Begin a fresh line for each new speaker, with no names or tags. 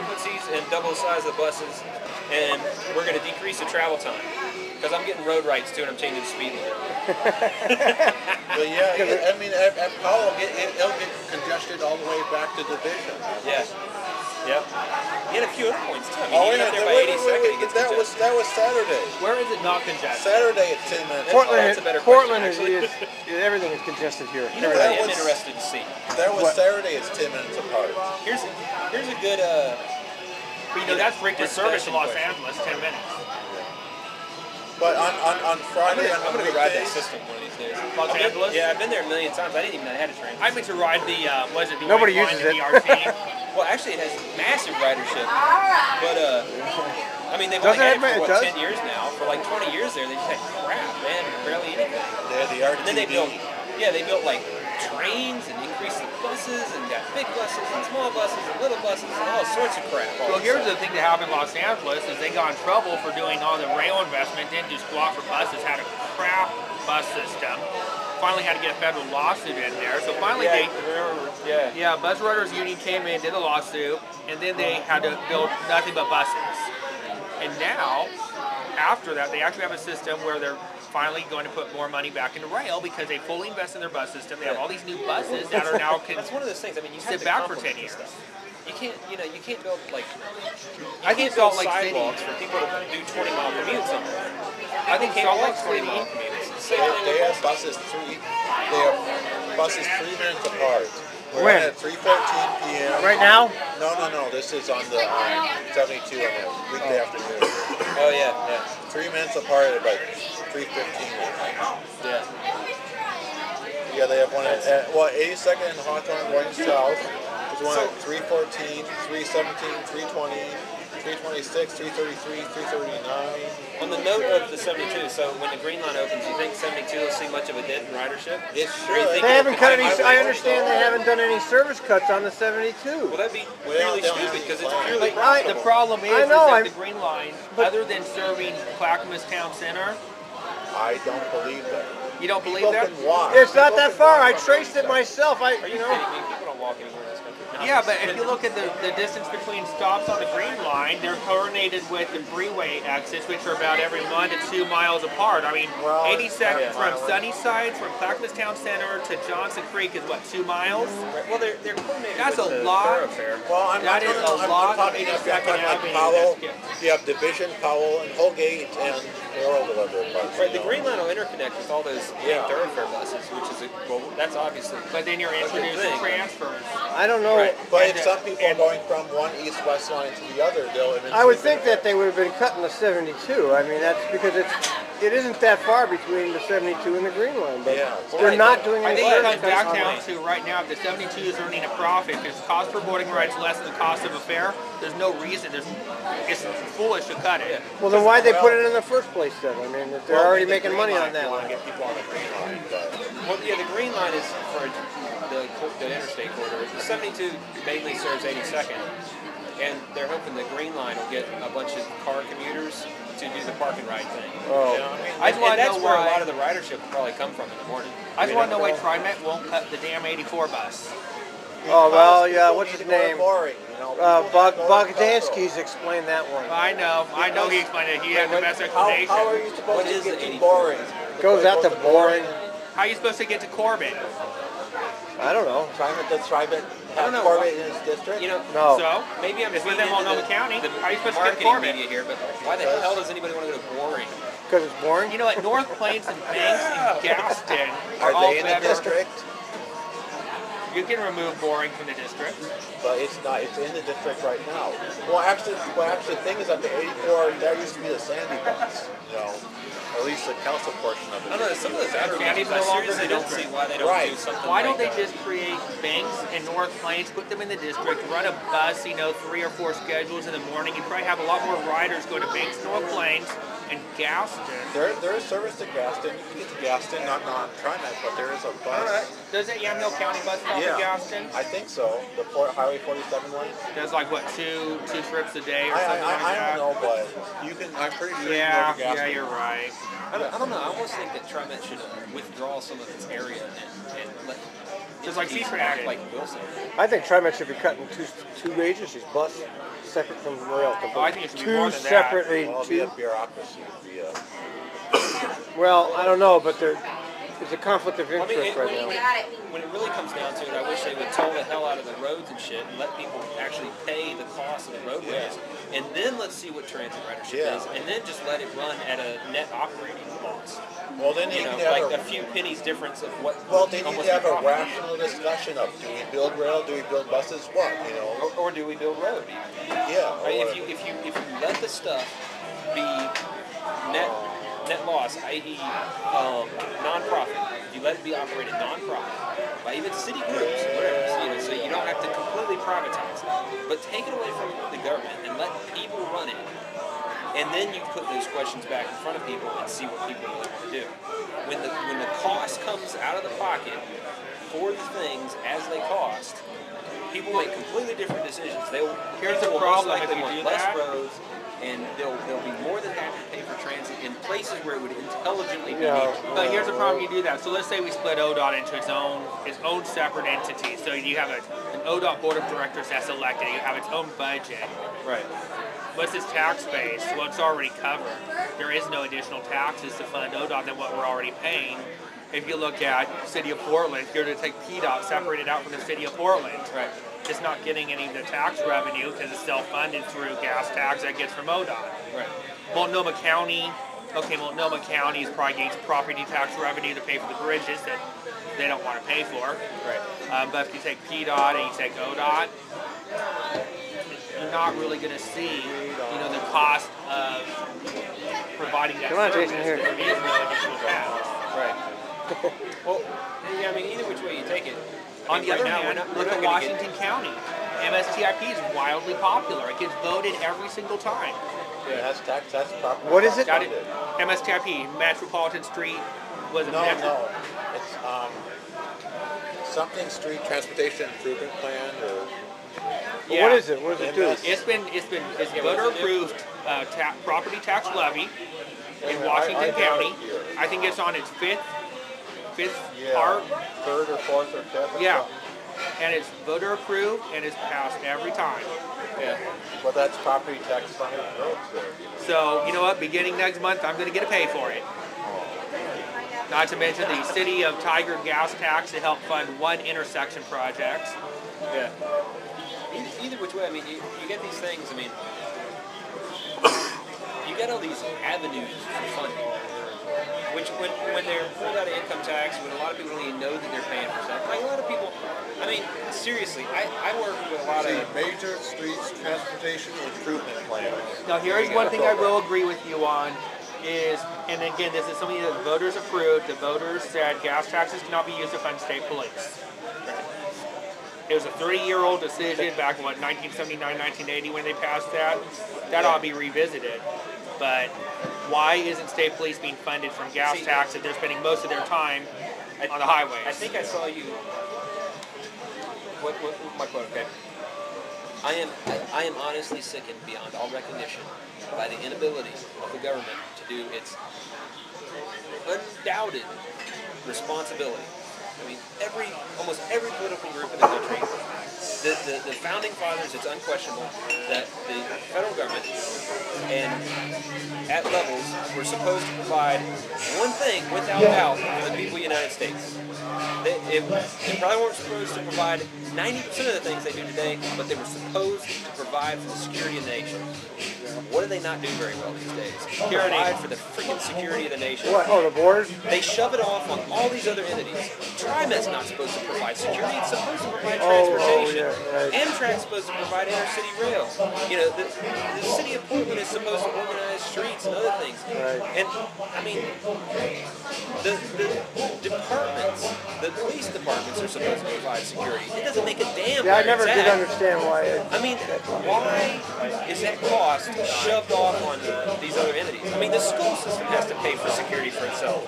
frequencies and double the size of the buses, and we're going to decrease the travel time. Because I'm getting road rights too, and I'm changing the speed limit.
But yeah, I mean, at Powell, it'll get congested all the way back to Division.
Yeah. Yep. You had a few other points too. I mean,
Oh,
you
yeah,
get there by 82nd, it gets
that was Saturday.
Where is it not congested?
Saturday at 10 minutes.
Portland is everything is congested here.
You know what I am interested to see?
That was Saturday. It's 10 minutes apart.
Here's a good.
But you know that's frequent service to Los Angeles, 10 minutes.
But on Friday,
I'm gonna go ride that system one of these days.
Los Angeles?
Yeah, I've been there a million times. I didn't even know I had a train.
I went to ride the
Nobody uses it.
Well, actually, it has massive ridership. But I mean, they've only had it for 10 years now. For like 20 years there, they just had crap, man, barely anything.
They had the RTD.
And then they built like trains and increased the buses and got big buses and small buses and little buses and all sorts of crap.
Well, here's the thing that happened in Los Angeles is they got in trouble for doing all the rail investment, didn't just go out for buses, had a crap bus system. Finally had to get a federal lawsuit in there. So finally Bus Riders Union came in, did a lawsuit, and then they had to build nothing but buses. And now, after that, they actually have a system where they're finally going to put more money back into rail because they fully invest in their bus system. They have all these new buses that are now
That's one of those things. I mean, you have
sit
to
back for 10 years.
You can't, you can't build like.
I think Salt Lake
sidewalks
City
for people to do 20-mile commutes somewhere.
I think Salt Lake City.
They have buses 3 minutes apart. We're
When?
at 3:14 p.m.
Right now?
No. This is on the 72 on the weekday afternoon.
Oh yeah.
3 minutes apart at about 3:15.
Yeah.
Yeah, they have one at 82nd and Hawthorne going south. There's one at 3:14, 3:17, 3:20, 3:26, 3:33, 3:39.
On the note of the 72, so when the Green Line opens, you think 72 will see much of a dip in ridership?
It
Or you
should.
think
They haven't cut any.
I
I understand they haven't done any service cuts on the 72.
Well, that'd be really
they'll
stupid
have
because
to
it's
plan.
purely
The
profitable.
problem is,
I know,
that the Green Line,
but-
other than serving Clackamas Town Center,
I don't believe that.
you don't believe
People
that?
can walk.
It's not that
People can
far. I
walk.
traced it myself.
Are you kidding me? People don't walk anywhere in this country.
Yeah, but if you look at the distance between stops on the Green Line, they're coordinated with the freeway exits, which are about every 1 to 2 miles apart. I mean,
Well,
82nd from
miles.
Sunnyside, from Clackamas Town Center to Johnson Creek is what, 2 miles?
Well, they're coordinated
That's
with
a
the
lot.
thoroughfare.
Well, I'm
That is a lot of
talking about
82nd Avenue.
Powell.
That's-
You have Division, Powell, and Holgate, and Harold deliver parts.
Right, the Green Line will interconnect with all those
Yeah.
thoroughfare buses, which is that's obviously.
But then you're
That's a good
introducing
thing.
transfers.
I don't know.
Right.
But
And
if some people are going from one east-west line to the other, they'll eventually...
I would think that they would have been cutting the 72. I mean, that's because it isn't that far between the 72 and the Green Line. But
Yeah.
they're not doing
I
any
think it
service
comes back
cuts on
down
it.
to right now, if the 72 is earning a profit, because cost per boarding ride is less than the cost of a fare, there's no reason, it's foolish to cut it.
Well, then why'd they put it in the first place then? I mean, if they're already making money on that
You want
one.
to get people on the Green Line, but...
Well, yeah, the Green Line is for the interstate corridor. The 72 mainly serves 82nd, and they're hoping the Green Line will get a bunch of car commuters to do the park and ride thing.
Oh.
You know what I mean?
I just wanna
and that's
know
where
why-
a lot of the ridership will probably come from in the morning.
I just want to know why TriMet won't cut the damn 84 bus.
Oh, well, yeah,
People
what's
need
his
to go to
name?
Boring, you know, people need to go to
Bogdansky's explained that one.
I know he explained it. He had the best
How
explanation.
are you supposed
What
to
is
get
the
to
84?
Boring?
Goes out to Boring.
How are you supposed to get to Corbin?
I don't know.
Does TriMet have
know.
Corbett in his district?
You know,
No.
So,
maybe I'm
it's
feeding
within
into
Multnomah County.
the
How are you supposed to get to
marketing
Corbin?
media here, but why the hell does anybody want to go to Boring?
Because it's boring.
You know, at North Plains and Banks and Gaston
Are
all
they in the
better.
district?
You can remove Boring from the district.
But it's not. It's in the district right now. Well, actually, the thing is that the 84, that used to be the Sandy bus. You know, at least the council portion of it.
I don't know, some of the battery
Sandy's
I
no longer
seriously
in the
don't see
district.
why they don't
Right.
do something
Why
like
don't they
that.
just create Banks and North Plains, put them in the district, run a bus, 3 or 4 schedules in the morning? You'd probably have a lot more riders go to Banks, North Plains, and Gaston.
There is service to Gaston. You can get to Gaston, not on TriMet, but there is a bus.
Doesn't Yamhill County bus stop
Yeah.
at Gaston?
I think so. The Highway 47 one.
Does like what, two trips a day or
I
something like that?
don't know, but you can. I'm pretty sure
Yeah,
you can go to
yeah,
Gaston.
you're right.
I don't know. I almost think that TriMet should withdraw some of its area and let
Just like
entities
Seaford
act
did.
like Wilson.
I think TriMet should be cutting two gauges. These bus separate from the rail.
Oh, I think it should be
two
more than that.
separate
Well, it'd be a
two.
bureaucracy. It'd be a,
Well, I don't know, but there's a conflict of
I mean,
interest right now.
when it really comes down to it, I wish they would toll the hell out of the roads and shit and let people actually pay the cost of the roadways. And then let's see what transit ridership
Yeah.
is. And then just let it run at a net operating loss.
well, then
You
you
know,
need to
like
have
a few pennies difference of what.
well, they need
almost
to have a
profit.
rational discussion of do we build rail, do we build buses, what, you know?
Or do we build road?
Yeah.
Right?
or
If you let the stuff be net loss, i.e. Non-profit, if you let it be operated non-profit by even city groups, whatever, you know, so you don't have to completely privatize it, but take it away from the government and let people run it, and then you put those questions back in front of people and see what people really want to do. When the cost comes out of the pocket for the things as they cost, people make completely different decisions.
Here's the
people will
problem
most likely
if you
want
do
less
that.
roads, and they'll be more than happy to pay for transit in places where it would intelligently be
Yeah.
needed.
But here's the problem: you do that. So let's say we split ODOT into its own separate entity. So you have an ODOT board of directors that's elected. You have its own budget.
Right.
What's its tax base? Well, it's already covered. There is no additional taxes to fund ODOT than what we're already paying. If you look at City of Portland, if you're to take PDOT, separate it out from the City of Portland,
Right.
it's not getting any of the tax revenue because it's self-funded through gas tax that gets from ODOT.
Right.
Multnomah County is probably getting property tax revenue to pay for the bridges that they don't want to pay for.
Right.
But if you take PDOT and you take ODOT, you're not really going to see, the cost of providing that
Come on,
service.
Jason, here.
There is no additional tax.
Right. Well, yeah, I mean, either which way you take it. I
On
mean,
the
right
other
now,
hand,
we're
look
not
at
gonna get-
Washington County. MSTIP is wildly popular. It gets voted every single time.
Yeah, that's tax, that's proper.
What is it?
Got it? MSTIP, Metropolitan Street, was it
No,
Metro?
no. It's something street transportation improvement plan or
Yeah.
What is it? What does it do?
MS.
It's
Yeah,
voter
what's it do?
approved property tax levy in
Yeah,
Washington
I have
County.
it here.
I think it's on its fifth
Yeah,
part.
third or fourth or fifth. or
Yeah.
something.
And it's voter approved and it's passed every time.
Yeah.
But that's property tax funded roads there.
So, you know what? Beginning next month, I'm going to get a pay for it. Not to mention the City of Tiger gas tax to help fund one intersection project.
Yeah. Either which way, I mean, you get these things, I mean, you get all these avenues for funding, which when they're pulled out of income tax, when a lot of people don't even know that they're paying for stuff, like a lot of people, I mean, seriously, I work with a lot
See,
of,
major streets transportation improvement plan.
Now, here's one thing I will agree with you on is, and again, this is something that the voters approved. The voters said gas taxes cannot be used to fund state police. It was a 30-year-old decision back in, 1979, 1980 when they passed that. That ought to be revisited. But why isn't state police being funded from gas
See,
tax if they're spending most of their time on the highways?
I think I saw you, what my quote, okay? I am honestly sickened beyond all recognition by the inability of the government to do its undoubted responsibility. I mean, almost every political group in the country, the founding fathers, it's unquestionable that the federal government and at levels were supposed to provide one thing without doubt for the people of the United States. They probably weren't supposed to provide 90% of the things they do today, but they were supposed to provide for the security of the nation. What do they not do very well these days? Provide for the freaking security of the nation.
What? Oh, the board?
They shove it off on all these other entities. TriMet's not supposed to provide security, it's supposed to provide
Oh,
transportation.
yeah, right.
Amtrak's supposed to provide intercity rail. You know, the city of Portland is supposed to organize streets and other things.
Right.
And, I mean, the departments, the police departments are supposed to provide security. It doesn't make a damn
Yeah, I
where
never
it's
did
at.
understand why.
I mean, why is that cost shoved off on these other entities? I mean, the school system has to pay for security for itself.